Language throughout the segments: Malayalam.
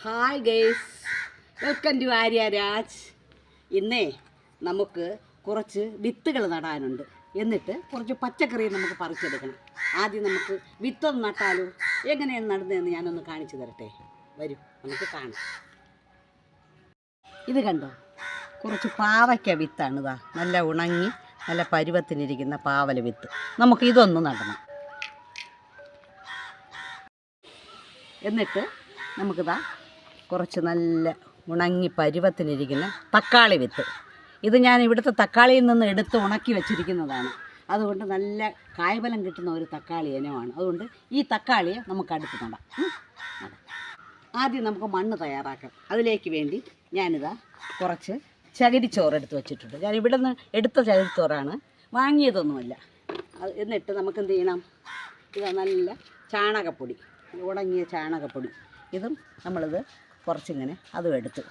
Hi guys, welcome to Arya Raj. ഇന്നേ നമുക്ക് കുറച്ച് വിത്തുകൾ നടാനുണ്ട്. എന്നിട്ട് കുറച്ച് പച്ചക്കറി നമുക്ക് പറിച്ചെടുക്കണം. ആദ്യം നമുക്ക് വിത്തൊന്ന് നട്ടാലോ? എങ്ങനെയാണ് നടുന്നതെന്ന് ഞാനൊന്ന് കാണിച്ചു തരട്ടെ. വരൂ, നമുക്ക് കാണാം. ഇത് കണ്ടോ, കുറച്ച് പാവയ്ക്ക വിത്താണ്. ഇതാ നല്ല ഉണങ്ങി നല്ല പരുവത്തിനിരിക്കുന്ന പാവല വിത്ത്. നമുക്ക് ഇതൊന്ന് നടണം. എന്നിട്ട് നമുക്കിതാ കുറച്ച് നല്ല ഉണങ്ങി പരുവത്തിനിരിക്കുന്ന തക്കാളി വിത്ത്. ഇത് ഞാൻ ഇവിടുത്തെ തക്കാളിയിൽ നിന്ന് എടുത്ത് ഉണക്കി വെച്ചിരിക്കുന്നതാണ്. അതുകൊണ്ട് നല്ല കായ്ഫലം കിട്ടുന്ന ഒരു തക്കാളി ഇനമാണ്. അതുകൊണ്ട് ഈ തക്കാളിയെ നമുക്ക് അടുത്ത് നടാം. ആദ്യം നമുക്ക് മണ്ണ് തയ്യാറാക്കാം. അതിലേക്ക് വേണ്ടി ഞാനിതാ കുറച്ച് ചകിരിച്ചോറ് എടുത്ത് വെച്ചിട്ടുണ്ട്. ഞാൻ ഇവിടെ നിന്ന് എടുത്ത ചകിരിച്ചോറാണ്, വാങ്ങിയതൊന്നുമല്ല. എന്നിട്ട് നമുക്ക് എന്ത് ചെയ്യണം? ഇത് നല്ല ചാണകപ്പൊടി, ഉണങ്ങിയ ചാണകപ്പൊടി, ഇതും നമ്മളിത് കുറച്ചിങ്ങനെ അതും എടുത്ത്,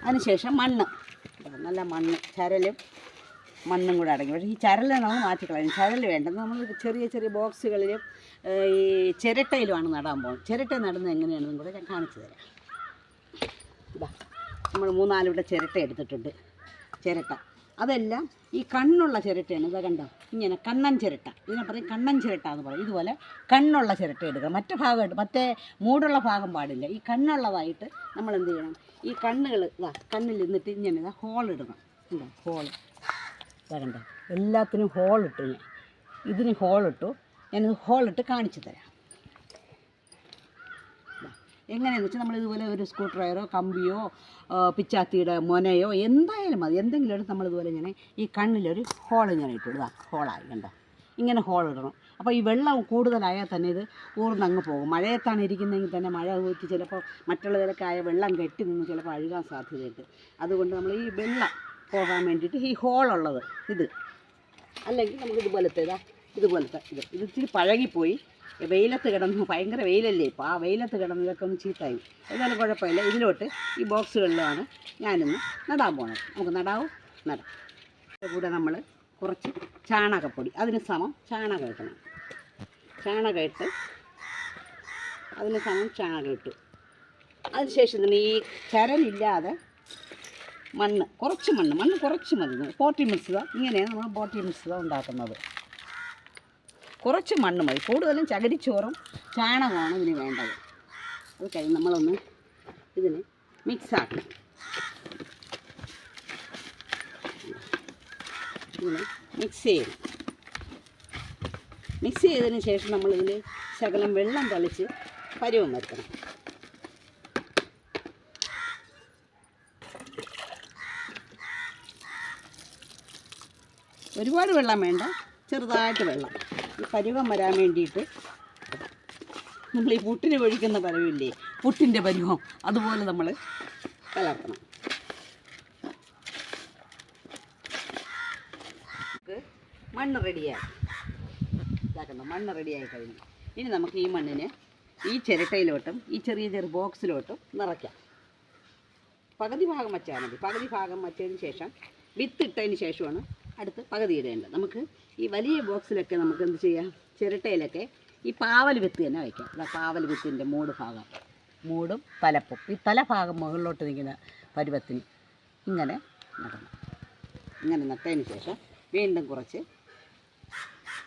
അതിനുശേഷം മണ്ണ്, നല്ല മണ്ണ്, ചരലും മണ്ണും കൂടെ അടങ്ങി. പക്ഷേ ഈ ചരൽ നമ്മൾ മാറ്റിക്കളയും. ചരൽ വേണ്ടത് നമ്മൾ ചെറിയ ചെറിയ ബോക്സുകളിലും ഈ ചിരട്ടയിലുമാണ് നടാൻ പോകുന്നത്. ചിരട്ട നടുന്നത് എങ്ങനെയാണെന്നും കൂടെ ഞാൻ കാണിച്ചു തരാം. ഇതാ നമ്മൾ 4 ഇവിടെ ചിരട്ട എടുത്തിട്ടുണ്ട്. ചിരട്ട അതെല്ലാം ഈ കണ്ണുള്ള ചിരട്ടയാണ്. ഇതാ കണ്ടോ, ഇങ്ങനെ കണ്ണൻ ചിരട്ട, ഇതിനെ പറയും കണ്ണൻ ചിരട്ട എന്ന് പറയും. ഇതുപോലെ കണ്ണുള്ള ചിരട്ട എടുക്കുക. മറ്റു ഭാഗമായിട്ട് മറ്റേ മൂടുള്ള ഭാഗം പാടില്ല. ഈ കണ്ണുള്ളതായിട്ട് നമ്മൾ എന്ത് ചെയ്യണം? ഈ കണ്ണുകൾ ഇതാ കണ്ണിൽ നിന്നിട്ട് ഇങ്ങനെ ഇതാ ഹോളിടണം. ഇതാ ഹോള്, ഇതാ കണ്ടോ, എല്ലാത്തിനും ഹോളിട്ടു. ഞാൻ ഇതിന് ഹോളിട്ടു. ഞാനിത് ഹോളിട്ട് കാണിച്ചു തരാം. എങ്ങനെയാണെന്ന് വെച്ചാൽ നമ്മളിതുപോലെ ഒരു സ്ക്രൂ ഡ്രൈവറോ കമ്പിയോ പിച്ചാത്തിയുടെ മൊനയോ എന്തായാലും മതി, എന്തെങ്കിലും എടുത്ത് നമ്മളിതുപോലെ ഇങ്ങനെ ഈ കണ്ണിലൊരു ഹോൾ ഇങ്ങനെ ഇട്ടിടുക. ഹോളായി കണ്ടോ, ഇങ്ങനെ ഹോൾ ഇടണം. അപ്പോൾ ഈ വെള്ളം കൂടുതലായാൽ തന്നെ ഇത് ഊർന്നങ്ങ് പോകും. മഴയത്താണ് ഇരിക്കുന്നതെങ്കിൽ തന്നെ മഴ ഊറ്റി ചിലപ്പോൾ മറ്റുള്ളതിലൊക്കെ ആയ വെള്ളം കെട്ടി നിന്ന് ചിലപ്പോൾ അഴുകാൻ സാധ്യതയുണ്ട്. അതുകൊണ്ട് നമ്മൾ ഈ വെള്ളം പോകാൻ വേണ്ടിയിട്ട് ഈ ഹോളുള്ളത് ഇത്, അല്ലെങ്കിൽ നമുക്ക് ഇതുപോലത്തെ ഇതുപോലത്തെ ഇത് ഇച്ചിരി പഴകിപ്പോയി, വെയിലത്ത് കിടന്നു, ഭയങ്കര വെയിലല്ലേ ഇപ്പോൾ, ആ വെയിലത്ത് കിടന്ന് ഇതൊക്കെ ഒന്ന് ചീത്തായി. എന്നാലും കുഴപ്പമില്ല. ഇതിലോട്ട് ഈ ബോക്സുകളിലാണ് ഞാനിന്ന് നടാൻ പോകുന്നത്. നമുക്ക് നടാവും, നടാം. കൂടെ നമ്മൾ കുറച്ച് ചാണകപ്പൊടി, അതിന് സമം ചാണകം ഇട്ടണം. ചാണകം ഇട്ട് അതിന് സമം ചാണകം ഇട്ടു. അതിനുശേഷം തന്നെ ഈ ചരലില്ലാതെ മണ്ണ് കുറച്ച് മതി. പോട്ടി മിശ്രിതം, ഇങ്ങനെയാണ് നമ്മൾ പോട്ടി മിശ്രിതം ഉണ്ടാക്കുന്നത്. കുറച്ച് മണ്ണ് മതി. കൂടുതലും ചകിരിച്ചോറും ചാണകമാണ് ഇതിന് വേണ്ടത്. അത് കഴിഞ്ഞ് നമ്മളൊന്ന് ഇതിന് മിക്സാക്കണം. ഇങ്ങനെ മിക്സ് ചെയ്തതിന് ശേഷം നമ്മളിതിൽ ശകലം വെള്ളം തളിച്ച് പരുവം വരുത്തണം. ഒരുപാട് വെള്ളം വേണ്ട, ചെറുതായിട്ട് വെള്ളം. ഈ പരുവം വരാൻ വേണ്ടിയിട്ട് നമ്മൾ ഈ പുട്ടിന് ഒഴിക്കുന്ന പരുവില്ലേ, പുട്ടിൻ്റെ പരുവം, അതുപോലെ നമ്മൾ കലർത്തണം. മണ്ണ് റെഡിയായി, ഇതാക്കണം. മണ്ണ് റെഡിയായി കഴിഞ്ഞു. ഇനി നമുക്ക് ഈ മണ്ണിനെ ഈ ചിരട്ടയിലോട്ടും ഈ ചെറിയ ചെറിയ ബോക്സിലോട്ടും നിറയ്ക്കാം. പകുതി ഭാഗം വച്ചാൽ മതി. പകുതി ഭാഗം വച്ചതിന് ശേഷം വിത്തിട്ടതിന് ശേഷമാണ് അടുത്ത് പകുതി ഇടേണ്ടത്. നമുക്ക് ഈ വലിയ ബോക്സിലൊക്കെ നമുക്ക് എന്ത് ചെയ്യാം? ചിരട്ടയിലൊക്കെ ഈ പാവൽ വിത്ത് തന്നെ വയ്ക്കാം. അതാ പാവൽ വിത്തിൻ്റെ മൂടും തലപ്പും. ഈ തലഭാഗം മുകളിലോട്ട് നിൽക്കുന്ന പരുവത്തിന് ഇങ്ങനെ നടണം. ഇങ്ങനെ നട്ടതിന് ശേഷം വീണ്ടും കുറച്ച്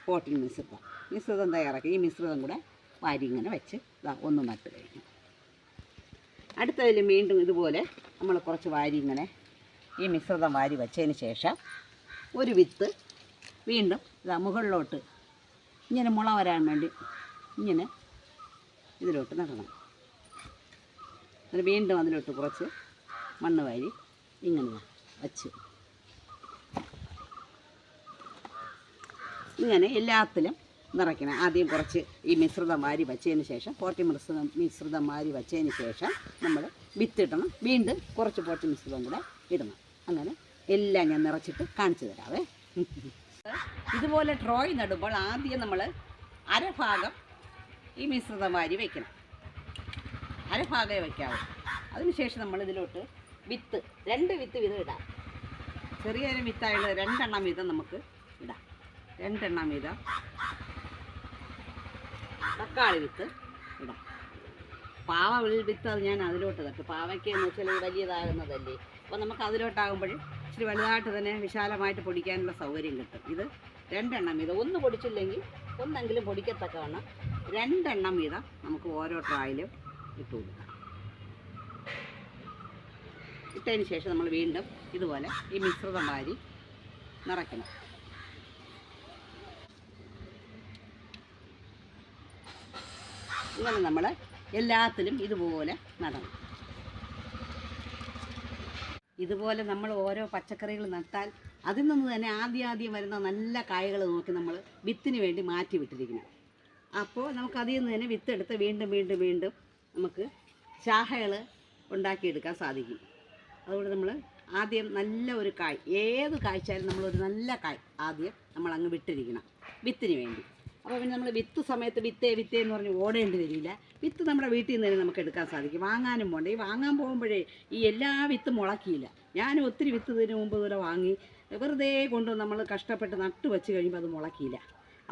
പോട്ടിൽ മിശ്രിതം തയ്യാറാക്കി ഈ മിശ്രിതം കൂടെ വാരി ഇങ്ങനെ വെച്ച് ഇതാ ഒന്ന് നട്ട് കഴിഞ്ഞു. അടുത്തതിൽ വീണ്ടും ഇതുപോലെ നമ്മൾ കുറച്ച് വാരി ഇങ്ങനെ ഈ മിശ്രിതം വാരി വെച്ചതിന് ശേഷം ഒരു വിത്ത് വീണ്ടും ഇതാ മുകളിലോട്ട് ഇങ്ങനെ മുള വരാൻ വേണ്ടി ഇങ്ങനെ ഇതിലോട്ട് നടണം. എന്നിട്ട് വീണ്ടും അതിലോട്ട് കുറച്ച് മണ്ണ് വാരി ഇങ്ങനെ വച്ച് ഇങ്ങനെ എല്ലാത്തിലും നിറയ്ക്കണം. ആദ്യം കുറച്ച് ഈ മിശ്രിതം വാരി വച്ചതിന് ശേഷം പോട്ടി മിശ്രിതം വാരി വച്ചതിന് ശേഷം നമ്മൾ വിത്തിടണം. വീണ്ടും കുറച്ച് പോട്ടി മിശ്രിതം കൂടെ ഇടണം. അങ്ങനെ എല്ലാം ഞാൻ നിറച്ചിട്ട് കാണിച്ചു തരാവേ. ഇതുപോലെ ട്രോയ് നടുമ്പോൾ ആദ്യം നമ്മൾ അരഭാഗം ഈ മിശ്രിതം വാരി വയ്ക്കണം. അരഭാഗമേ വയ്ക്കാവൂ. അതിനുശേഷം നമ്മൾ ഇതിലോട്ട് വിത്ത് 2 വിത്ത് വീതം ഇടാം. ചെറിയൊരു വിത്തായുള്ള 2 എണ്ണം വീതം നമുക്ക് ഇടാം. 2 എണ്ണം വീതം തക്കാളി വിത്ത് ഇടാം. പാവ വിത്ത് അത് ഞാൻ അതിലോട്ട് തട്ടും. പാവയ്ക്ക് എന്ന് വെച്ചാൽ വലിയതാകുന്നതല്ലേ, അപ്പോൾ നമുക്ക് അതിലോട്ടാകുമ്പോഴും ഇച്ചിരി വലുതായിട്ട് തന്നെ വിശാലമായിട്ട് പൊടിക്കാനുള്ള സൗകര്യം കിട്ടും. ഇത് 2 എണ്ണം വീതം, ഒന്ന് പൊടിച്ചില്ലെങ്കിൽ ഒന്നെങ്കിലും പൊടിക്കത്തക്കവണ്ണം 2 എണ്ണം വീതം നമുക്ക് ഓരോ ട്രായിലും ഇട്ട് കൊടുക്കാം. ഇട്ടതിന് ശേഷം നമ്മൾ വീണ്ടും ഇതുപോലെ ഈ മിശ്രിതം വാരി നിറയ്ക്കണം. ഇങ്ങനെ നമ്മൾ എല്ലാത്തിലും ഇതുപോലെ നടണം. ഇതുപോലെ നമ്മൾ ഓരോ പച്ചക്കറികൾ നട്ടാൽ അതിൽ നിന്ന് തന്നെ ആദ്യം വരുന്ന നല്ല കായകൾ നോക്കി നമ്മൾ വിത്തിന് വേണ്ടി മാറ്റി വിട്ടിരിക്കണം. അപ്പോൾ നമുക്ക് അതിൽ നിന്ന് തന്നെ വിത്തെടുത്ത് വീണ്ടും നമുക്ക് ശാഖകൾ ഉണ്ടാക്കിയെടുക്കാൻ സാധിക്കും. അതുകൊണ്ട് നമ്മൾ ആദ്യം നല്ല ഒരു കായ്, ഏത് കായ്ച്ചാലും നമ്മളൊരു നല്ല കായ് ആദ്യം നമ്മളങ്ങ് വിട്ടിരിക്കണം വിത്തിന് വേണ്ടി. അപ്പോൾ പിന്നെ നമ്മൾ വിത്ത് സമയത്ത് വിത്തേ എന്ന് പറഞ്ഞ് ഓടേണ്ടി വരില്ല. വിത്ത് നമ്മുടെ വീട്ടിൽ നിന്ന് തന്നെ നമുക്ക് എടുക്കാൻ സാധിക്കും. വാങ്ങാനും പോകണ്ട. ഈ വാങ്ങാൻ പോകുമ്പോഴേ ഈ എല്ലാ വിത്തും മുളക്കിയില്ല. ഞാൻ ഒത്തിരി വിത്ത് ഇതിന് മുമ്പ് ഇതുവരെ വാങ്ങി വെറുതെ കൊണ്ട് നമ്മൾ കഷ്ടപ്പെട്ട് നട്ടു വെച്ച് കഴിയുമ്പോൾ അത് മുളക്കിയില്ല.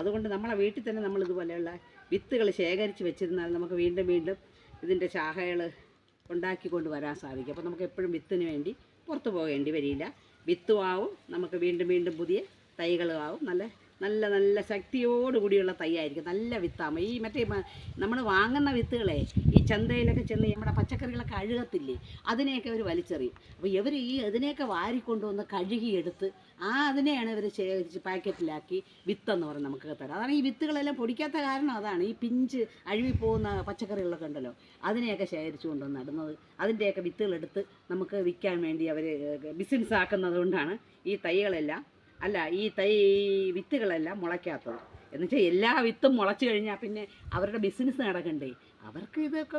അതുകൊണ്ട് നമ്മളെ വീട്ടിൽ തന്നെ നമ്മൾ ഇതുപോലെയുള്ള വിത്തുകൾ ശേഖരിച്ച് വെച്ചിരുന്നാൽ നമുക്ക് വീണ്ടും ഇതിൻ്റെ ശാഖകൾ ഉണ്ടാക്കിക്കൊണ്ട് വരാൻ സാധിക്കും. അപ്പോൾ നമുക്ക് എപ്പോഴും വിത്തിന് വേണ്ടി പുറത്ത് പോകേണ്ടി വരില്ല. വിത്തും ആവും, നമുക്ക് വീണ്ടും പുതിയ തൈകളും ആവും. നല്ല ശക്തിയോടുകൂടിയുള്ള തൈയായിരിക്കും. നല്ല വിത്താകുമ്പോൾ ഈ മറ്റേ നമ്മൾ വാങ്ങുന്ന വിത്തുകളെ ഈ ചന്തയിലൊക്കെ ചെന്ന് നമ്മുടെ പച്ചക്കറികളൊക്കെ അഴുകത്തില്ലേ, അതിനെയൊക്കെ അവർ വലിച്ചെറിയും. അപ്പോൾ ഇവർ അതിനെയൊക്കെ വാരിക്കൊണ്ടുവന്ന് കഴുകിയെടുത്ത് അതിനെയാണ് ഇവർ ശേഖരിച്ച് പാക്കറ്റിലാക്കി വിത്തെന്ന് പറഞ്ഞ് നമുക്ക് തരാം. അതാണ് ഈ വിത്തുകളെല്ലാം പൊടിക്കാത്ത കാരണം. അതാണ് ഈ പിഞ്ച് അഴുകിപ്പോകുന്ന പച്ചക്കറികളൊക്കെ ഉണ്ടല്ലോ, അതിനെയൊക്കെ ശേഖരിച്ചു കൊണ്ടുവന്ന് നടുന്നത്. അതിൻ്റെയൊക്കെ വിത്തുകളെടുത്ത് നമുക്ക് വിൽക്കാൻ വേണ്ടി അവർ ബിസിനസ് ആക്കുന്നത് കൊണ്ടാണ് ഈ തൈകളെല്ലാം ഈ വിത്തുകളെല്ലാം മുളയ്ക്കാത്തത്. എന്നുവെച്ചാൽ എല്ലാ വിത്തും മുളച്ച് കഴിഞ്ഞാൽ പിന്നെ അവരുടെ ബിസിനസ് നടക്കണ്ടേ. അവർക്ക് ഇതൊക്കെ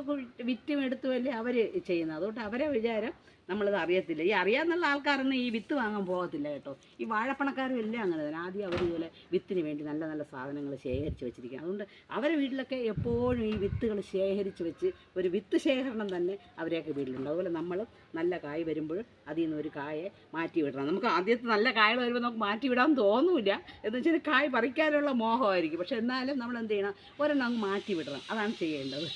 വിറ്റും എടുത്തുമല്ലേ അവർ ചെയ്യുന്നത്. അതുകൊണ്ട് അവരെ വിചാരം നമ്മളിത് അറിയത്തില്ല. ഈ അറിയാമെന്നുള്ള ആൾക്കാരൊന്നും ഈ വിത്ത് വാങ്ങാൻ പോകത്തില്ല കേട്ടോ. ഈ വാഴപ്പണക്കാരും എല്ലാം അങ്ങനെ തന്നെ. ആദ്യം അവർ ഇതുപോലെ വിത്തിന് വേണ്ടി നല്ല സാധനങ്ങൾ ശേഖരിച്ച് വെച്ചിരിക്കുക. അതുകൊണ്ട് അവരെ വീട്ടിലൊക്കെ എപ്പോഴും ഈ വിത്തുകൾ ശേഖരിച്ച് വെച്ച് ഒരു വിത്ത് ശേഖരണം തന്നെ അവരെയൊക്കെ വീട്ടിലുണ്ട്. അതുപോലെ നമ്മളും നല്ല കായ് വരുമ്പോഴും അതിൽ നിന്ന് ഒരു കായെ മാറ്റി വിടണം. നമുക്ക് ആദ്യത്തെ നല്ല കായകൾ വരുമ്പോൾ നമുക്ക് മാറ്റി വിടാൻ തോന്നില്ല. എന്ന് വെച്ചാൽ കായ് പറിക്കാനുള്ള മോഹമായിരിക്കും. പക്ഷെ എന്നാലും നമ്മൾ എന്ത് ചെയ്യണം, ഒരെണ്ണം അങ്ങ് മാറ്റി വിടണം. അതാണ് ചെയ്യേണ്ടത്.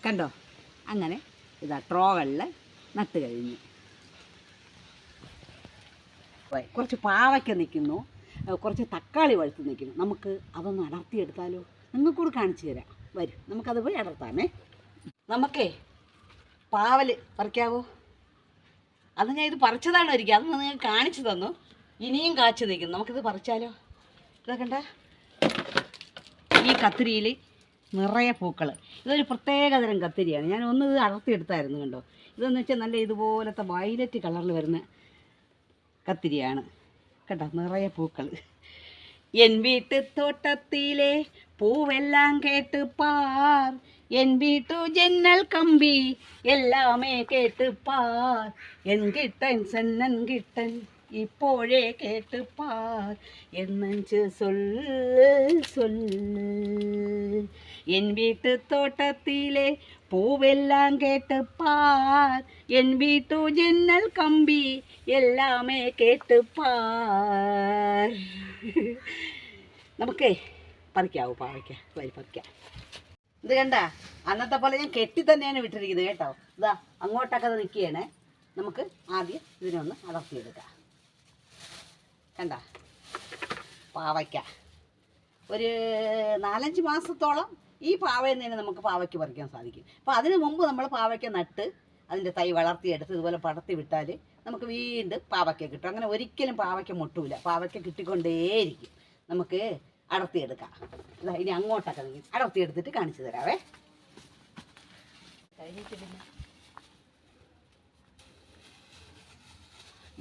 കണ്ടോ, അങ്ങനെ ഇതാ ട്രോകളിൽ നട്ട് കഴിഞ്ഞു. കുറച്ച് പാവയ്ക്ക നിൽക്കുന്നു, കുറച്ച് തക്കാളി വഴുത്ത് നിൽക്കുന്നു. നമുക്ക് അതൊന്ന് അടർത്തിയെടുത്താലോ? നിങ്ങൾക്കൂടെ കാണിച്ചു തരാം. വരും, നമുക്കത് പോയി അടർത്താമേ. നമുക്കേ പാവൽ പറിക്കാവോ? അത് ഞാൻ ഇത് പറിച്ചതാണ് ഒരിക്കൽ, അത് നിങ്ങൾക്ക് കാണിച്ചു തന്നു. ഇനിയും കാച്ചു നിൽക്കുന്നു. നമുക്കിത് പറിച്ചാലോ? ഇതൊക്കെ കണ്ട ഈ കത്തിരിയിൽ നിറയെ പൂക്കൾ. ഇതൊരു പ്രത്യേകതരം കത്തിരിയാണ്. ഞാൻ ഇത് അടർത്തിയെടുത്തായിരുന്നു. കണ്ടോ, ഇതെന്ന് വെച്ചാൽ നല്ല ഇതുപോലത്തെ വയലറ്റ് കളറിൽ വരുന്ന കത്തിരിയാണ്. കേട്ടോ, നിറയെ പൂക്കൾ. എൻ വീട്ടു തോട്ടത്തിലെ പൂവെല്ലാം കേട്ട് പാർ, എൻ വീട്ടു ജന്നൽ കമ്പി എല്ലാമേ കേട്ട് പാർ, എൻ കിട്ടൻ സെന്നൻ കിട്ടൻ ഇപ്പോഴേ കേട്ട് പാർ എന്നു சொல்லு. என் வீட்டு தோட்டத்திலே பூவெல்லாம் கேட்டு பார், என் வீட்டு ஜன்னல் கம்பி எல்லாமே കേട്ട് പാർ. നമുക്ക് പറിക്കാവൂ പാവയ്ക്ക? വരി പറിക്കാം. ഇത് കണ്ട, അന്നത്തെ പോലെ ഞാൻ കെട്ടി തന്നെയാണ് വിട്ടിരിക്കുന്നത് കേട്ടോ. ഇതാ അങ്ങോട്ടൊക്കെ നിൽക്കുകയാണ്. നമുക്ക് ആദ്യം ഇതിനൊന്ന് അടർത്തിയെടുക്കാം. കണ്ട, പാവയ്ക്ക ഒരു 4-5 മാസത്തോളം ഈ പാവയിൽ നിന്ന് നമുക്ക് പാവയ്ക്ക് പറിക്കാൻ സാധിക്കും. അപ്പോൾ അതിന് മുമ്പ് നമ്മൾ പാവയ്ക്ക നട്ട് അതിൻ്റെ തൈ വളർത്തിയെടുത്ത് ഇതുപോലെ പടർത്തി വിട്ടാൽ നമുക്ക് വീണ്ടും പാവയ്ക്ക കിട്ടും. അങ്ങനെ ഒരിക്കലും പാവയ്ക്ക മുട്ടൂല. പാവയ്ക്ക കിട്ടിക്കൊണ്ടേയിരിക്കും. നമുക്ക് അടർത്തിയെടുക്കാം. ഇതാ ഇനി അങ്ങോട്ടൊക്കെ അടർത്തിയെടുത്തിട്ട് കാണിച്ചു തരാവേ.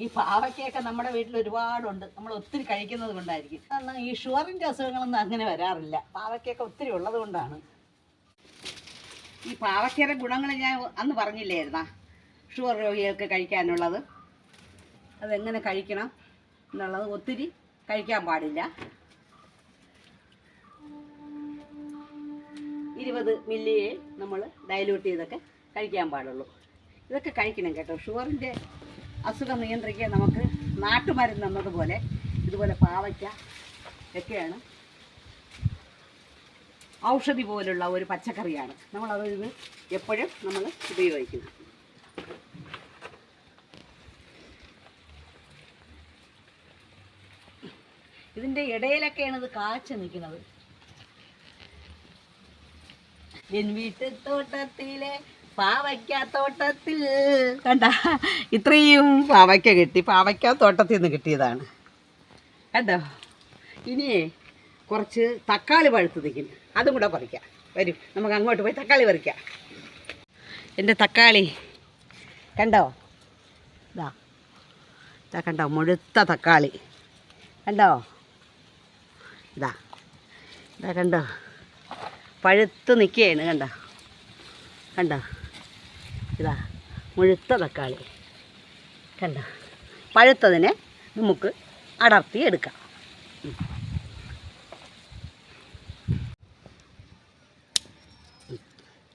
ഈ പാവയ്ക്കൊക്കെ നമ്മുടെ വീട്ടിൽ ഒരുപാടുണ്ട്. നമ്മൾ ഒത്തിരി കഴിക്കുന്നത് കൊണ്ടായിരിക്കും. എന്നാൽ ഈ ഷുഗറിൻ്റെ അസുഖങ്ങളൊന്നും അങ്ങനെ വരാറില്ല. പാവയ്ക്കൊക്കെ ഒത്തിരി ഉള്ളത് കൊണ്ടാണ്. ഈ പാവയ്ക്കയുടെ ഗുണങ്ങൾ ഞാൻ അന്ന് പറഞ്ഞില്ലായിരുന്നാ, ഷുഗർ രോഗികൾക്ക് കഴിക്കാനുള്ളത്. അതെങ്ങനെ കഴിക്കണം എന്നുള്ളത്. ഒത്തിരി കഴിക്കാൻ പാടില്ല. 20 മില്ലിയെ നമ്മൾ ഡൈല്യൂട്ട് ചെയ്തൊക്കെ കഴിക്കാൻ പാടുള്ളൂ. ഇതൊക്കെ കഴിക്കണം കേട്ടോ. ഷുഗറിൻ്റെ അസുഖം നിയന്ത്രിക്കാൻ നമുക്ക് നാട്ടുമരുന്ന് എന്നതുപോലെ ഇതുപോലെ പാവയ്ക്ക ഒക്കെയാണ് ഔഷധി പോലുള്ള ഒരു പച്ചക്കറിയാണ്. നമ്മളത് ഇത് എപ്പോഴും നമ്മൾ ഉപയോഗിക്കുന്നു. ഇതിൻ്റെ ഇടയിലൊക്കെയാണ് ഇത് കാച്ചു നിൽക്കുന്നത്. എൻ വീട്ടു തോട്ടത്തിലെ പാവയ്ക്കാത്തോട്ടത്തിൽ കണ്ട ഇത്രയും പാവയ്ക്ക കിട്ടി. പാവയ്ക്കാത്തോട്ടത്തിൽ നിന്ന് കിട്ടിയതാണ് കണ്ടോ. ഇനിയേ കുറച്ച് തക്കാളി പഴുത്ത് നിൽക്കുന്നു, അതും കൂടെ പറിക്കാം. വരും, നമുക്ക് അങ്ങോട്ട് പോയി തക്കാളി പറിക്കാം. എൻ്റെ തക്കാളി കണ്ടോ, ഇതാ ഇതാ കണ്ടോ, മുഴുത്ത തക്കാളി കണ്ടോ. ഇതാ ഇതാ കണ്ടോ, പഴുത്ത് നിൽക്കുകയാണ് കണ്ടോ കണ്ടോ. ഇതാ മുഴുത്ത തക്കാളി കണ്ടോ. പഴുത്തതിനെ നമുക്ക് അടർത്തി എടുക്കാം.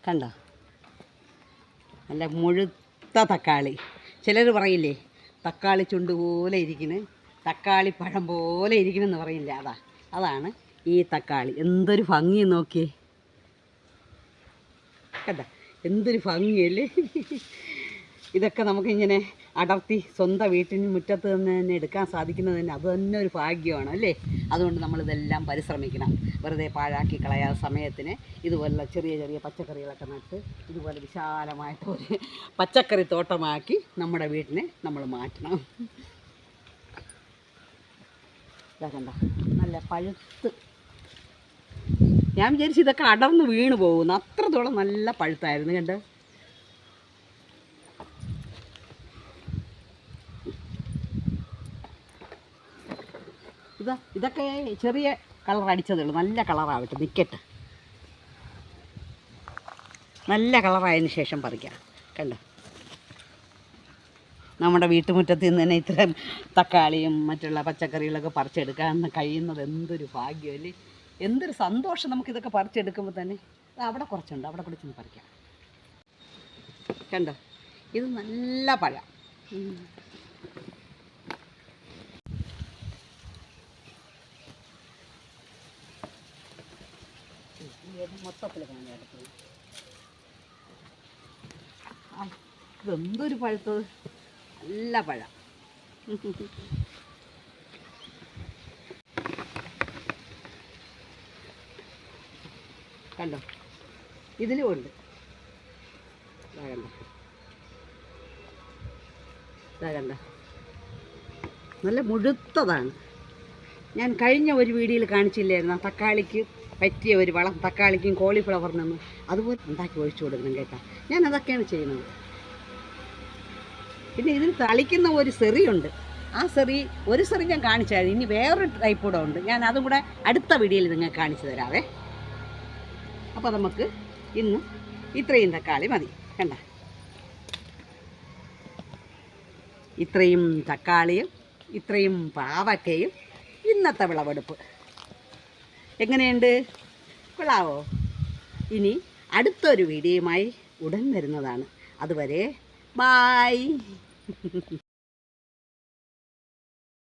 കണ്ടോ, നല്ല മുഴുത്ത തക്കാളി. ചിലർ പറയില്ലേ തക്കാളി ചുണ്ട് പോലെ ഇരിക്കുന്നു, തക്കാളി പഴം പോലെ ഇരിക്കണമെന്ന് പറയില്ല. അതാണ് ഈ തക്കാളി. എന്തൊരു ഭംഗി നോക്കിയേ കണ്ടോ, എന്തൊരു ഭംഗിയല്ലേ. ഇതൊക്കെ നമുക്കിങ്ങനെ അടർത്തി സ്വന്തം വീട്ടിന് മുറ്റത്ത് നിന്ന് തന്നെ എടുക്കാൻ സാധിക്കുന്നത് തന്നെ അത് തന്നെ ഒരു ഭാഗ്യമാണ് അല്ലേ. അതുകൊണ്ട് നമ്മളിതെല്ലാം പരിശ്രമിക്കണം. വെറുതെ പാഴാക്കി കളയാതെ സമയത്തിന് ഇതുപോലുള്ള ചെറിയ ചെറിയ പച്ചക്കറികളൊക്കെ നട്ട് ഇതുപോലെ വിശാലമായിട്ടൊരു പച്ചക്കറി തോട്ടമാക്കി നമ്മുടെ വീട്ടിനെ നമ്മൾ മാറ്റണം. കണ്ട നല്ല പഴുത്ത്, ഞാൻ വിചാരിച്ചു ഇതൊക്കെ അടർന്ന് വീണ് പോകുന്നു, അത്രത്തോളം നല്ല പഴുത്തായിരുന്നു കണ്ട്. ഇതൊക്കെ ചെറിയ കളർ അടിച്ചതേ ഉള്ളൂ, നല്ല കളറാവട്ടെ, നിൽക്കട്ടെ. നല്ല കളറായതിന് ശേഷം പറിക്കാം കണ്ടോ. നമ്മുടെ വീട്ടുമുറ്റത്ത് നിന്ന് തന്നെ ഇത്തരം തക്കാളിയും മറ്റുള്ള പച്ചക്കറികളൊക്കെ പറിച്ചെടുക്കാൻ കഴിയുന്നത് എന്തൊരു ഭാഗ്യമല്ലേ, എന്തൊരു സന്തോഷം നമുക്കിതൊക്കെ പറിച്ചെടുക്കുമ്പോൾ തന്നെ. അവിടെ കുറച്ചുണ്ട്, അവിടെ കുറച്ചൊന്ന് പറിക്കാം കണ്ടോ. ഇത് നല്ല പഴം. മൊത്തത്തിൽ ഇതെന്തൊരു പഴുത്തത്, നല്ല പഴം. കണ്ടോ, ഇതിലും ഉണ്ട്. കണ്ടോ, നല്ല മുഴുത്തതാണ്. ഞാൻ കഴിഞ്ഞ ഒരു വീഡിയോയിൽ കാണിച്ചില്ലായിരുന്നു തക്കാളിക്ക് പറ്റിയ ഒരു വളം, തക്കാളിക്കും കോളിഫ്ലവറിനൊന്നും അതുപോലെ ഉണ്ടാക്കി ഒഴിച്ചു കൊടുക്കണം കേട്ടോ. ഞാൻ അതൊക്കെയാണ് ചെയ്യുന്നത്. പിന്നെ ഇതിന് തളിക്കുന്ന ഒരു സെറിയുണ്ട്, ആ ഒരു സെറി ഞാൻ കാണിച്ചായിരുന്നു. ഇനി വേറൊരു ടൈപ്പ് കൂടെ ഉണ്ട്, ഞാൻ അതും കൂടെ അടുത്ത വീഡിയോയിൽ നിങ്ങൾക്ക് കാണിച്ചു തരാവേ. അപ്പോൾ നമുക്ക് ഇന്ന് ഇത്രയും തക്കാളി മതി കണ്ട. ഇത്രയും തക്കാളിയും ഇത്രയും പാവയ്ക്കയും ഇന്നത്തെ വിളവെടുപ്പ് എങ്ങനെയുണ്ട്, കൊള്ളാവോ? ഇനി അടുത്തൊരു വീഡിയോയുമായി ഉടൻ വരുന്നതാണ്. അതുവരെ ബായ്.